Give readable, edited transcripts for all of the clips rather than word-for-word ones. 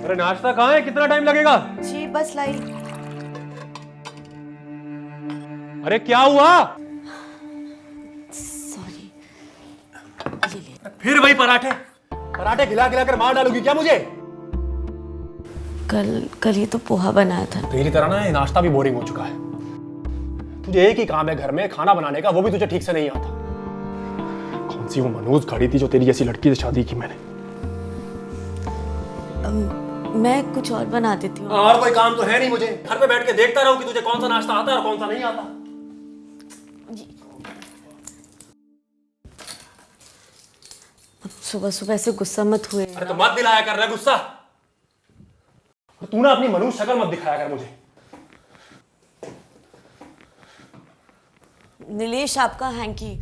अरे नाश्ता कहाँ है? कितना टाइम लगेगा? जी बस लाई। अरे क्या हुआ? सॉरी। ये ले। फिर वही पराठे पराठे खिला खिला कर मार डालोगी क्या मुझे? कल ही तो पोहा बनाया था। तेरी तरह ना ये नाश्ता भी बोरिंग हो चुका है। तुझे एक ही काम है घर में, खाना बनाने का, वो भी तुझे ठीक से नहीं आता। कौन सी वो मनोज खड़ी थी जो तेरी जैसी लड़की से शादी की मैंने? मैं कुछ और बना देती हूँ। और कोई काम तो है नहीं मुझे, घर पे बैठ के देखता रहूं कि तुझे कौन सा नाश्ता आता है और कौन सा नहीं आता। अब सुबह सुबह ऐसे गुस्सा मत हुए। अरे तो मत दिलाया कर रहा गुस्सा। तू ना अपनी मनुष्य शक्ल मत दिखाया कर मुझे। नीलेश आपका हैंकी।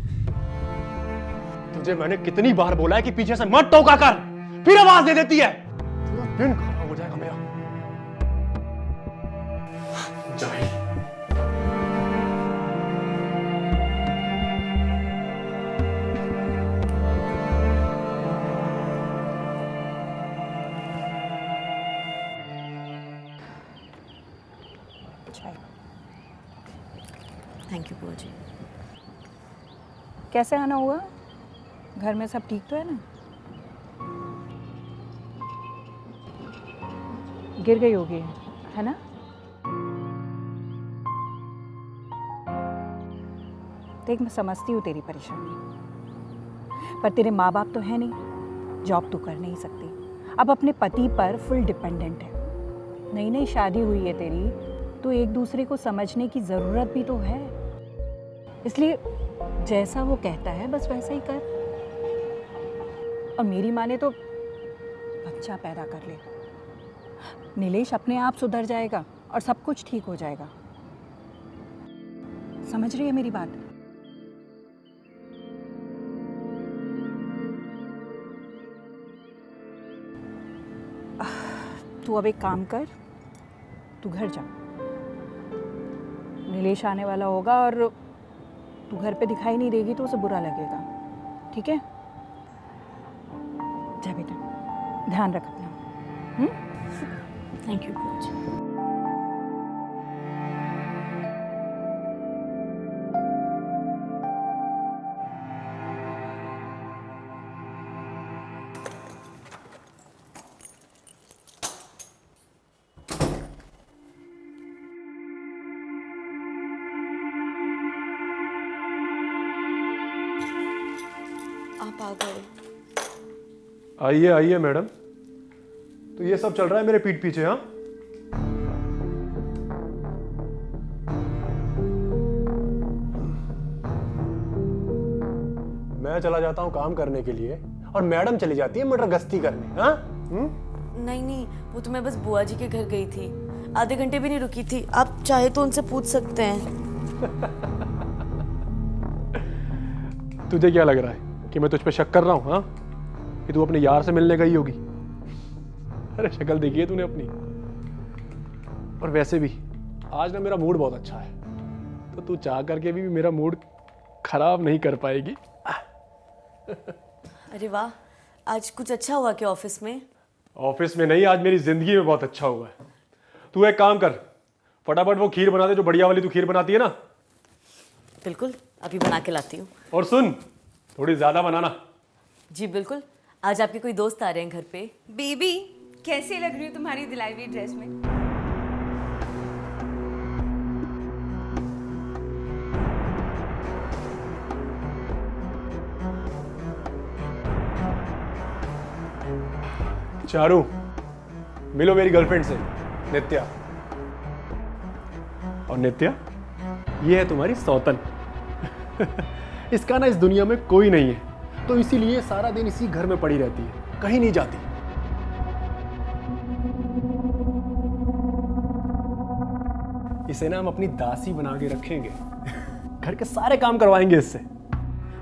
तुझे मैंने कितनी बार बोला है कि पीछे से मत टोका कर, फिर आवाज दे देती है। पूरा दिन खराब हो जाएगा मेरा। जाए थैंक यू बुआ जी। कैसे आना हुआ? घर में सब ठीक तो है ना? गिर गई होगी है ना? देख मैं समझती हूँ तेरी परेशानी, पर तेरे माँ बाप तो है नहीं, जॉब तो कर नहीं सकती, अब अपने पति पर फुल डिपेंडेंट है। नई नई शादी हुई है तेरी, तो एक दूसरे को समझने की ज़रूरत भी तो है। इसलिए जैसा वो कहता है बस वैसा ही कर। और मेरी माने तो बच्चा पैदा कर ले। नीलेश अपने आप सुधर जाएगा और सब कुछ ठीक हो जाएगा। समझ रही है मेरी बात? तू अब एक काम कर, तू घर जा। नीलेश आने वाला होगा और तू घर पे दिखाई नहीं देगी तो उसे बुरा लगेगा, ठीक है? जा बेटा, ध्यान रख अपना। थैंक यू बुआ जी। आप आ गए। आइए आइए मैडम। तो ये सब चल रहा है मेरे पीठ पीछे? हाँ, मैं चला जाता हूँ काम करने के लिए और मैडम चली जाती है मटर गश्ती करने। हाँ? नहीं नहीं, वो तो मैं बस बुआ जी के घर गई थी, आधे घंटे भी नहीं रुकी थी। आप चाहे तो उनसे पूछ सकते हैं। तुझे क्या लग रहा है कि मैं तुझ पे शक कर रहा हूँ? हाँ, कि तू अपने यार से मिलने गई होगी? अरे शक्ल देखी है तूने अपनी? और वैसे भी आज ना मेरा मूड बहुत अच्छा है, तो तू चाह करके भी मेरा मूड खराब नहीं कर पाएगी। अरे वाह, आज कुछ अच्छा हुआ क्या ऑफिस में? ऑफिस में नहीं, आज मेरी जिंदगी में बहुत अच्छा हुआ है। तू एक काम कर, फटाफट वो खीर बना दे जो बढ़िया वाली तू खीर बनाती है ना। बिल्कुल, अभी बना के लाती हूँ। और सुन, थोड़ी ज्यादा बनाना। जी बिल्कुल। आज आपके कोई दोस्त आ रहे हैं घर पे। बेबी कैसी लग रही हो तुम्हारी दिलाई हुई ड्रेस में? चारू, मिलो मेरी गर्लफ्रेंड से, नित्या। और नित्या, ये है तुम्हारी सौतन। इसका ना इस दुनिया में कोई नहीं है, तो इसीलिए सारा दिन इसी घर में पड़ी रहती है, कहीं नहीं जाती। इसे ना हम अपनी दासी बना के रखेंगे। घर के सारे काम करवाएंगे इससे,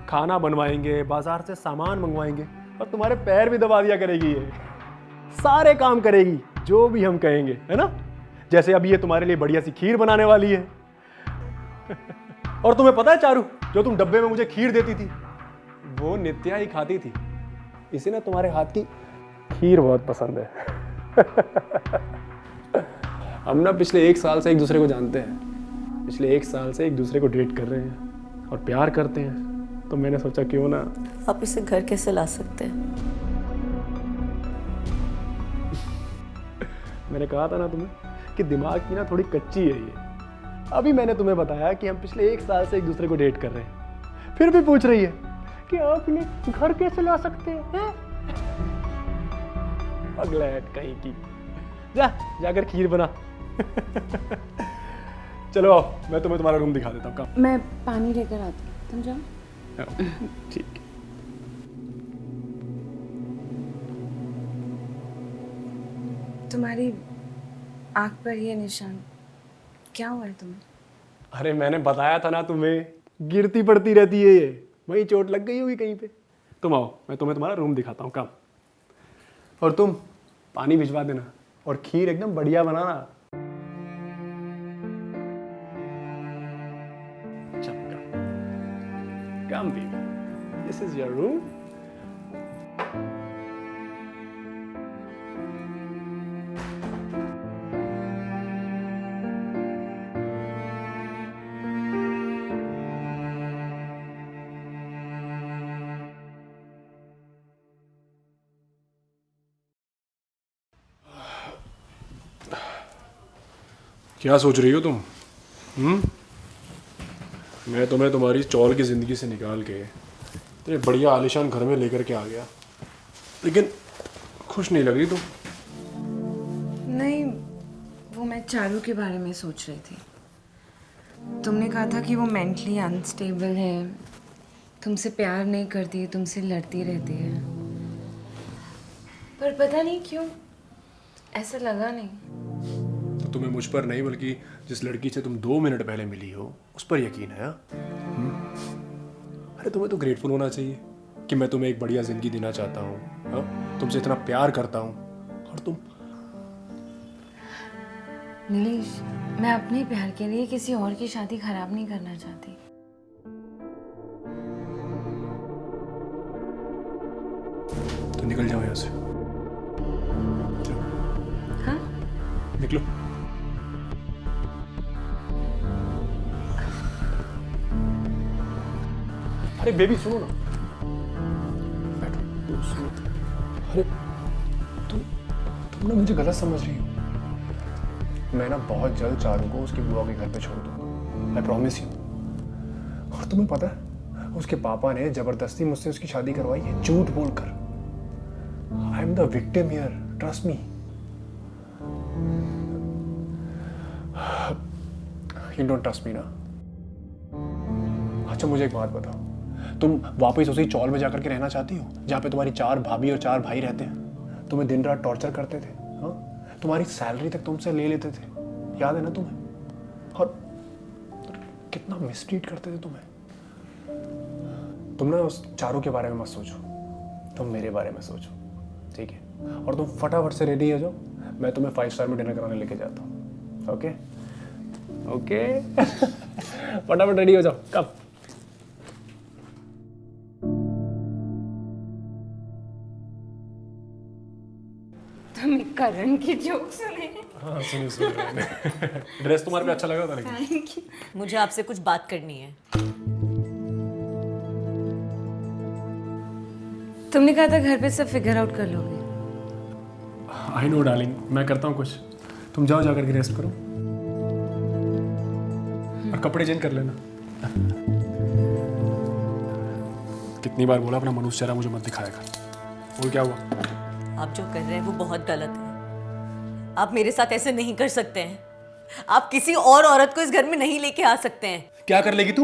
खाना बनवाएंगे, बाजार से सामान मंगवाएंगे, और तुम्हारे पैर भी दबा दिया करेगी। ये सारे काम करेगी जो भी हम कहेंगे, है ना? जैसे अभी ये तुम्हारे लिए बढ़िया सी खीर बनाने वाली है। और तुम्हें पता है चारू, जो तुम डब्बे में मुझे खीर देती थी वो नित्या ही खाती थी। इसे ना तुम्हारे हाथ की खीर बहुत पसंद है। हम ना पिछले 1 साल से एक दूसरे को जानते हैं, पिछले 1 साल से एक दूसरे को डेट कर रहे हैं और प्यार करते हैं, तो मैंने सोचा क्यों ना। आप इसे घर कैसे ला सकते हैं? मैंने कहा था ना तुम्हें कि दिमाग की ना थोड़ी कच्ची है ये। अभी मैंने तुम्हें बताया कि हम पिछले 1 साल से एक दूसरे को डेट कर रहे हैं, फिर भी पूछ रही है कि आप इन्हें घर कैसे ला सकते हैं? पगलैट कहीं की। जाकर खीर बना। चलो आओ, मैं तुम्हें तुम्हारा रूम दिखा देता हूँ। काम मैं पानी लेकर आती हूँ, तुम जाओ। ठीक। तुम्हारी आँख पर ये निशान क्या हुआ है तुम्हें? अरे मैंने बताया था ना तुम्हें, गिरती पड़ती रहती है ये, वहीं चोट लग गई होगी कहीं पे। तुम आओ, मैं तुम्हें तुम्हारा रूम दिखाता हूँ। काम और तुम पानी भिजवा देना और खीर एकदम बढ़िया बनाना। Come, baby. This is your room. क्या सोच रही हो तुम? मैं तुम्हें तुम्हारी चौल की ज़िंदगी से निकाल के तेरे बढ़िया आलीशान घर में लेकर के आ गया, लेकिन खुश नहीं लग रही तुम। नहीं, वो मैं चारू के बारे में सोच रही थी। तुमने कहा था कि वो मेंटली अनस्टेबल है, तुमसे प्यार नहीं करती, तुमसे लड़ती रहती है, पर पता नहीं क्यों ऐसा लगा नहीं। तो तुम्हें मुझ पर नहीं बल्कि जिस लड़की से तुम 2 मिनट पहले मिली हो उस पर यकीन है? अरे तुम्हें तो ग्रेटफुल होना चाहिए कि मैं तुम्हें एक बढ़िया जिंदगी देना चाहता हूँ, तुमसे इतना प्यार करता हूँ और तुम। नीलेश, मैं अपने प्यार के लिए किसी और की शादी खराब नहीं करना चाहती। तो निकल जाओ यहाँ से। हाँ? निकलो। अरे बेबी सुनो ना, बैठो। सुनो, अरे तुम ना मुझे गलत समझ रही हो। मैं ना बहुत जल्द चारू को उसकी बुआ के घर पे छोड़ दूंगा, आई प्रॉमिस यू। और तुम्हें पता है उसके पापा ने जबरदस्ती मुझसे उसकी शादी करवाई है, झूठ बोलकर। I am the victim here, trust me. You don't trust me ना? अच्छा मुझे एक बात बताओ, तुम वापस उसी चौल में जाकर के रहना चाहती हो जहाँ पे तुम्हारी 4 भाभी और 4 भाई रहते हैं? तुम्हें दिन रात टॉर्चर करते थे, हाँ? तुम्हारी सैलरी तक तुमसे ले लेते थे, याद है ना तुम्हें? और कितना मिसट्रीट करते थे तुम्हें। तुम ना उस चारू के बारे में मत सोचो, तुम मेरे बारे में सोचो, ठीक है? और तुम फटाफट से रेडी हो जाओ, मैं तुम्हें 5 स्टार में डिनर कराने लेके जाता हूँ। ओके ओके फटाफट रेडी हो जाओ। कब? तुम करण की जोक सुने? हाँ सुनी मैंने। ड्रेस तुम्हारे पे अच्छा लगा था लेकिन। Thank you. मुझे आपसे कुछ बात करनी है। तुमने कहा था घर पे सब फिगर आउट कर लोगे। आई नो डार्लिंग, मैं करता हूँ कुछ, तुम जाओ जाकर के रेस्ट करो और कपड़े चेंज कर लेना। कितनी बार बोला अपना मनुष्य चेहरा मुझे मत दिखाया कर। और क्या हुआ? आप जो कर रहे हैं वो बहुत गलत है। आप मेरे साथ ऐसे नहीं कर सकते हैं। आप किसी और औरत को इस घर में नहीं लेके आ सकते हैं। क्या कर लेगी तू?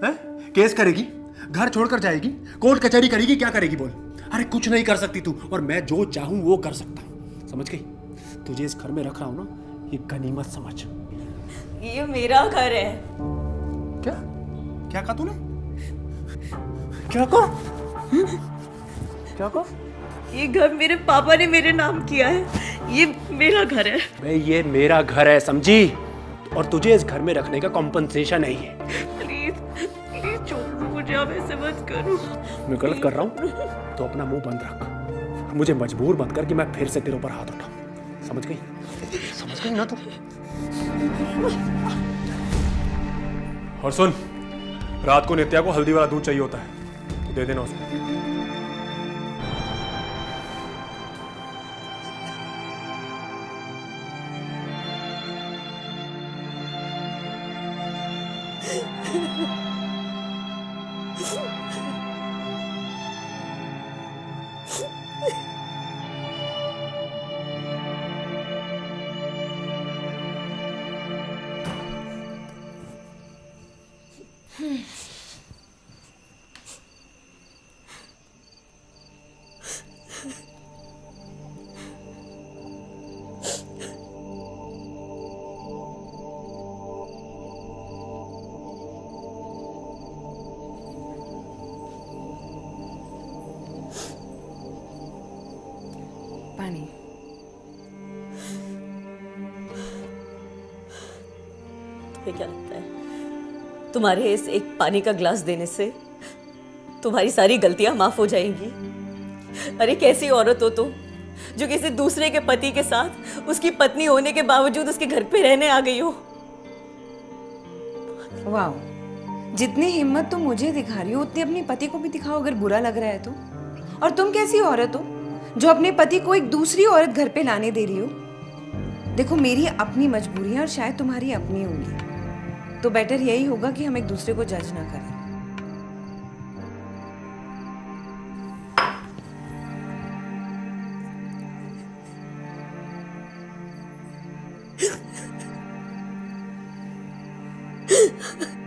हैं? केस करेगी, घर छोड़कर जाएगी, कोर्ट कचहरी करेगी, क्या करेगी बोल? अरे कुछ नहीं कर सकती तू, और मैं जो चाहूं वो कर सकता हूं, समझ गई? तुझे इस घर में रख रहा हूं ना, ये गनीमत समझ। ये मेरा घर है। क्या क्या कहा तूने? क्या कहा? क्या कहा? ये घर मेरे पापा ने मेरे नाम किया है। ये मेरा घर है। मैं ये मेरा घर है, समझी? और तुझे इस घर में रखने का कॉम्पनसेशन नहीं है। प्लीज प्लीज छोड़ दो मुझे, आप ऐसे मत करो। मैं गलत कर रहा हूँ तो अपना मुंह बंद रख, मुझे मजबूर मत कर कि मैं फिर से तेरे ऊपर हाथ उठाऊं। समझ गई? समझ गई ना तू? और सुन, रात को नित्या को हल्दी वाला दूध चाहिए होता है, तो दे देना उसको। पानी। तुम्हें क्या लगता है तुम्हारे इस एक पानी का ग्लास देने से तुम्हारी सारी गलतियां माफ हो जाएंगी? अरे कैसी औरत हो तुम जो किसी दूसरे के पति के साथ उसकी पत्नी होने के बावजूद उसके घर पे रहने आ गई हो। वाह, जितनी हिम्मत तुम मुझे दिखा रही हो उतनी अपने पति को भी दिखाओ अगर बुरा लग रहा है तो। और तुम कैसी औरत हो जो अपने पति को एक दूसरी औरत घर पे लाने दे रही हो? देखो, मेरी अपनी मजबूरियां और शायद तुम्हारी अपनी होंगी, तो बेटर यही होगा कि हम एक दूसरे को जज ना करें। Ha ha ha.